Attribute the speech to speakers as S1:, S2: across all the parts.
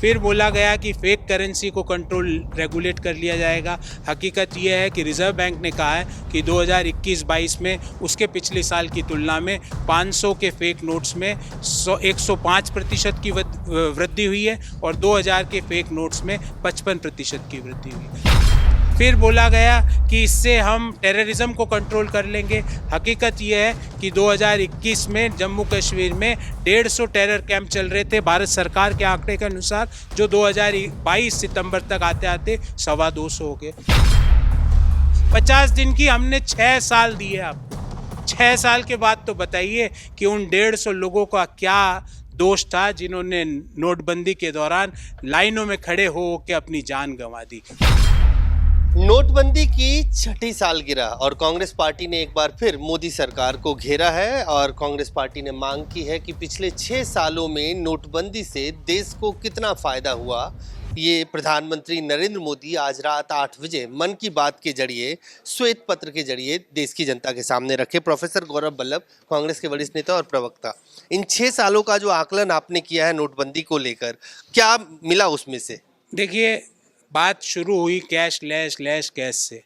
S1: फिर बोला गया कि फेक करेंसी को कंट्रोल रेगुलेट कर लिया जाएगा। हकीकत यह है कि रिजर्व बैंक ने कहा है कि 2021-22 में उसके पिछले साल की तुलना में 500 के फेक नोट्स में 105% की वृद्धि हुई है और 2000 के फेक नोट्स में 55% की वृद्धि हुई है। फिर बोला गया कि इससे हम टेररिज्म को कंट्रोल कर लेंगे। हकीकत यह है कि 2021 में जम्मू कश्मीर में 150 टेरर कैंप चल रहे थे भारत सरकार के आंकड़े के अनुसार, जो 2022 सितंबर तक आते आते 250 हो गए। 50 दिन की हमने 6 साल दिए आपको। 6 साल के बाद तो बताइए कि उन 150 लोगों का क्या दोष था जिन्होंने नोटबंदी के दौरान लाइनों में खड़े हो के अपनी जान गंवा दी।
S2: नोटबंदी की 6ठी सालगिरह और कांग्रेस पार्टी ने एक बार फिर मोदी सरकार को घेरा है और कांग्रेस पार्टी ने मांग की है कि पिछले 6 सालों में नोटबंदी से देश को कितना फायदा हुआ, ये प्रधानमंत्री नरेंद्र मोदी आज रात 8 बजे मन की बात के जरिए श्वेत पत्र के जरिए देश की जनता के सामने रखे। प्रोफेसर गौरव वल्लभ, कांग्रेस के वरिष्ठ नेता और प्रवक्ता, इन 6 सालों का जो आकलन आपने किया है नोटबंदी को लेकर, क्या मिला उसमें से?
S1: देखिए, बात शुरू हुई कैश कैश से।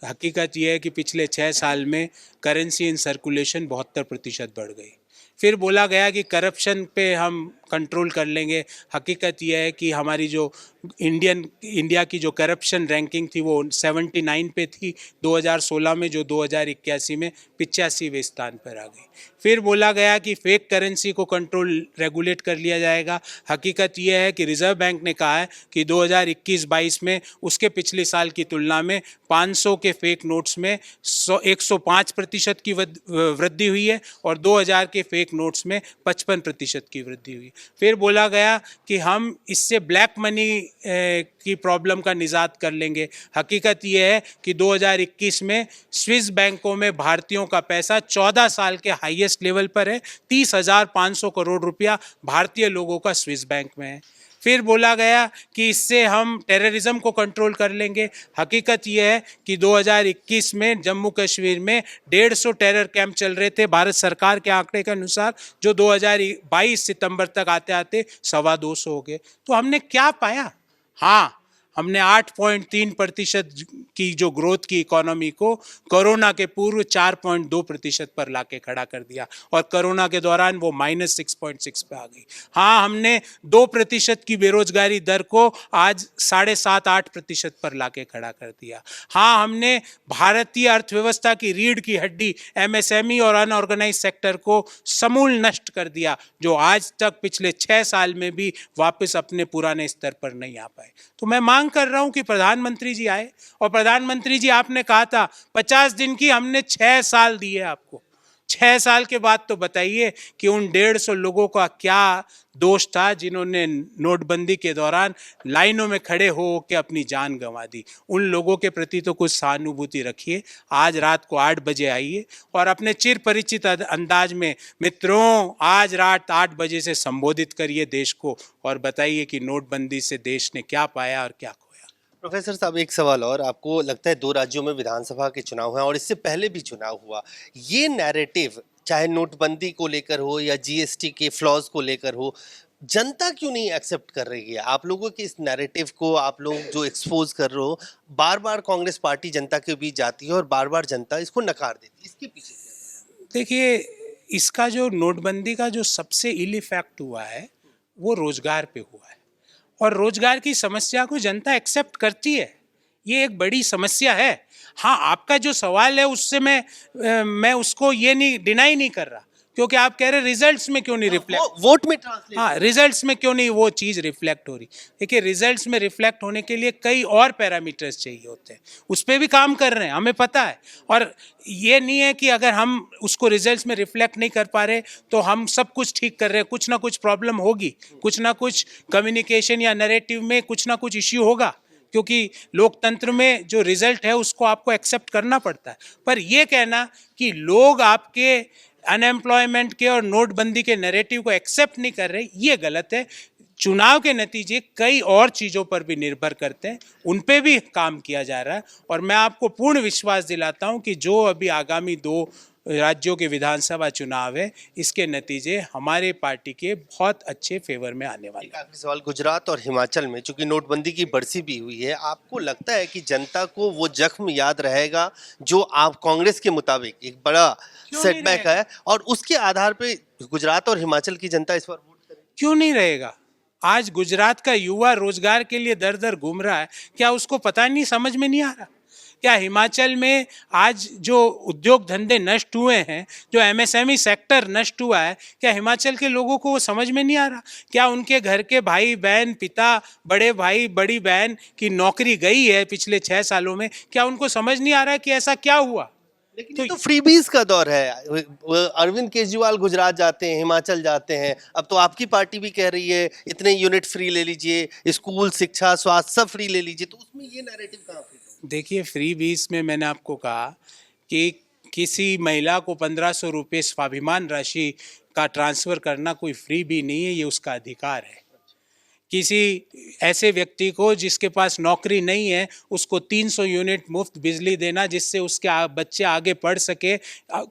S1: हकीकत यह है कि पिछले 6 साल में करेंसी इन सर्कुलेशन 72% बढ़ गई। फिर बोला गया कि करप्शन पे हम कंट्रोल कर लेंगे। हकीकत यह है कि हमारी जो इंडिया की जो करप्शन रैंकिंग थी वो 79 पे थी 2016 में, जो 2081 में 85वें स्थान पर आ गई। फिर बोला गया कि फेक करेंसी को कंट्रोल रेगुलेट कर लिया जाएगा। हकीकत यह है कि रिजर्व बैंक ने कहा है कि 2021-22 में उसके पिछले साल की तुलना में 500 के फेक नोट्स में 105% की वृद्धि हुई है और 2000 के फेक नोट्स में 55% की वृद्धि हुई। फिर बोला गया कि हम इससे ब्लैक मनी की प्रॉब्लम का निजात कर लेंगे। हकीकत यह है कि 2021 में स्विस बैंकों में भारतीयों का पैसा 14 साल के हाईएस्ट लेवल पर है। 30,500 करोड़ रुपया भारतीय लोगों का स्विस बैंक में है। फिर बोला गया कि इससे हम टेररिज्म को कंट्रोल कर लेंगे। हकीकत यह है कि 2021 में जम्मू कश्मीर में 150 टेरर कैंप चल रहे थे भारत सरकार के आंकड़े के अनुसार, जो 2022 सितंबर तक आते आते 250 हो गए। तो हमने क्या पाया? हाँ, हमने 8.3% की जो ग्रोथ की इकोनॉमी को कोरोना के पूर्व 4.2% पर लाके खड़ा कर दिया और कोरोना के दौरान वो -6.6 पे आ गई। हाँ, हमने 2% की बेरोजगारी दर को आज 7.5-8% पर लाके खड़ा कर दिया। हाँ, हमने भारतीय अर्थव्यवस्था की रीढ़ की हड्डी MSME और अनऑर्गेनाइज सेक्टर को समूल नष्ट कर दिया, जो आज तक पिछले 6 साल में भी वापस अपने पुराने स्तर पर नहीं आ पाए। तो मैं मांग कर रहा हूं कि प्रधानमंत्री जी आए, और प्रधानमंत्री जी आपने कहा था 50 दिन की हमने 6 साल दिए आपको। 6 साल के बाद तो बताइए कि उन 150 लोगों का क्या दोष था जिन्होंने नोटबंदी के दौरान लाइनों में खड़े हो के अपनी जान गंवा दी। उन लोगों के प्रति तो कुछ सहानुभूति रखिए। आज रात को 8 बजे आइए और अपने चिर परिचित अंदाज में मित्रों आज रात 8 बजे से संबोधित करिए देश को और बताइए कि नोटबंदी से देश ने क्या पाया और क्या खोया।
S2: प्रोफेसर साहब, एक सवाल और, आपको लगता है 2 राज्यों में विधानसभा के चुनाव हैं और इससे पहले भी चुनाव हुआ, ये नैरेटिव चाहे नोटबंदी को लेकर हो या GST के फ्लॉज को लेकर हो, जनता क्यों नहीं एक्सेप्ट कर रही है? आप लोगों के इस नैरेटिव को आप लोग जो एक्सपोज कर रहे हो, बार बार कांग्रेस पार्टी जनता के बीच जाती है और बार बार जनता इसको नकार देती है, इसके पीछे क्या?
S1: देखिए, इसका जो नोटबंदी का जो सबसे इल इफेक्ट हुआ है वो रोजगार पे हुआ है, और रोजगार की समस्या को जनता एक्सेप्ट करती है। ये एक बड़ी समस्या है। हाँ, आपका जो सवाल है उससे मैं उसको ये नहीं डिनाई नहीं कर रहा, क्योंकि आप कह रहे रिजल्ट्स में क्यों नहीं रिफ्लेक्ट,
S2: वोट में ट्रांसलेट,
S1: हाँ, रिजल्ट्स में क्यों नहीं वो चीज़ रिफ्लेक्ट हो रही। देखिए, रिजल्ट्स में रिफ्लेक्ट होने के लिए कई और पैरामीटर्स चाहिए होते हैं, उस पर भी काम कर रहे हैं, हमें पता है। और ये नहीं है कि अगर हम उसको रिजल्ट्स में रिफ्लेक्ट नहीं कर पा रहे तो हम सब कुछ ठीक कर रहे हैं। कुछ ना कुछ प्रॉब्लम होगी, कुछ ना कुछ कम्युनिकेशन या नैरेटिव में कुछ ना कुछ इश्यू होगा, क्योंकि लोकतंत्र में जो रिजल्ट है उसको आपको एक्सेप्ट करना पड़ता है। पर यह कहना कि लोग आपके अनएम्प्लॉयमेंट के और नोटबंदी के नैरेटिव को एक्सेप्ट नहीं कर रहे, ये गलत है। चुनाव के नतीजे कई और चीज़ों पर भी निर्भर करते हैं, उन पे भी काम किया जा रहा है। और मैं आपको पूर्ण विश्वास दिलाता हूं कि जो अभी आगामी 2 राज्यों के विधानसभा चुनाव है, इसके नतीजे हमारे पार्टी के बहुत अच्छे फेवर में आने वाले
S2: एक
S1: हैं।
S2: आखिरी सवाल, गुजरात और हिमाचल में चूंकि नोटबंदी की बरसी भी हुई है, आपको लगता है कि जनता को वो जख्म याद रहेगा जो आप कांग्रेस के मुताबिक एक बड़ा
S1: क्यों नहीं
S2: सेटबैक
S1: रहेगा?
S2: है, और उसके आधार पे गुजरात और हिमाचल की जनता इस पर वोट करेगी?
S1: क्यों नहीं रहेगा? आज गुजरात का युवा रोजगार के लिए दर दर घूम रहा है, क्या उसको पता नहीं, समझ में नहीं आ रहा? क्या हिमाचल में आज जो उद्योग धंधे नष्ट हुए हैं, जो एमएसएमई सेक्टर नष्ट हुआ है, क्या हिमाचल के लोगों को वो समझ में नहीं आ रहा? क्या उनके घर के भाई बहन, पिता, बड़े भाई, बड़ी बहन की नौकरी गई है पिछले 6 सालों में? क्या उनको समझ नहीं आ रहा है कि ऐसा क्या हुआ?
S2: लेकिन ये तो फ्रीबीज का दौर है। अरविंद केजरीवाल गुजरात जाते हैं, हिमाचल जाते हैं, अब तो आपकी पार्टी भी कह रही है इतने यूनिट फ्री ले लीजिए, स्कूल, शिक्षा, स्वास्थ्य सब फ्री ले लीजिए, तो उसमें ये नैरेटिव कहाँ फिट हो?
S1: देखिए, फ्री बीस में मैंने आपको कहा कि किसी महिला को 1500 रुपये स्वाभिमान राशि का ट्रांसफ़र करना कोई फ्री भी नहीं है, ये उसका अधिकार है। किसी ऐसे व्यक्ति को जिसके पास नौकरी नहीं है, उसको 300 यूनिट मुफ्त बिजली देना, जिससे उसके बच्चे आगे पढ़ सके।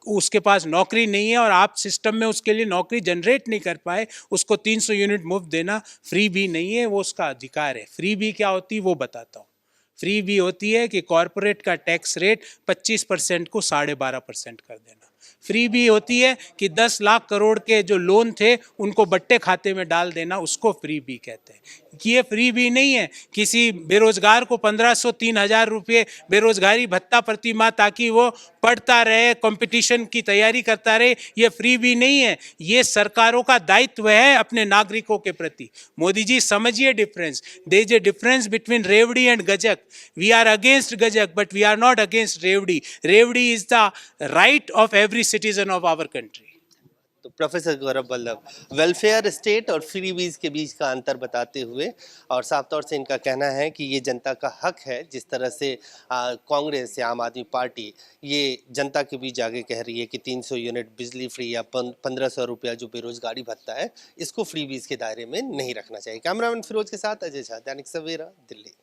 S1: उसके पास नौकरी नहीं है और आप सिस्टम में उसके लिए नौकरी जनरेट नहीं कर पाए, उसको 300 यूनिट मुफ्त देना फ्री भी नहीं है, वो उसका अधिकार है। फ्री भी क्या होती है वो बताता हूँ। फ्री भी होती है कि कॉरपोरेट का टैक्स रेट 25% को 12.5% कर देना। फ्री भी होती है कि 10 लाख करोड़ के जो लोन थे उनको बट्टे खाते में डाल देना, उसको फ्री भी कहते हैं। ये फ्री भी नहीं है किसी बेरोजगार को 1500 3000 रुपये बेरोजगारी भत्ता प्रति माह ताकि वो पढ़ता रहे, कंपटीशन की तैयारी करता रहे, ये फ्री भी नहीं है। ये सरकारों का दायित्व है अपने नागरिकों के प्रति। मोदी जी समझिए difference, there is a difference between revdi and gajak. We are against gajak but we are not against revdi. Revdi is the right of every citizen of our country.
S2: तो professor Gaurav Vallabh welfare state और फ्रीबीज के बीच का अंतर बताते हुए, और साफ तौर से इनका कहना है कि ये जनता का हक है, जिस तरह से कांग्रेस या आम आदमी पार्टी ये जनता के बीच आगे कह रही है कि 300 यूनिट बिजली फ्री या 1500 रुपया जो बेरोजगारी भत्ता है, इसको फ्रीबीज के दायरे में नहीं रखना चाहिए। कैमरामैन फिरोज के साथ अजय झा, दैनिक सवेरा, दिल्ली।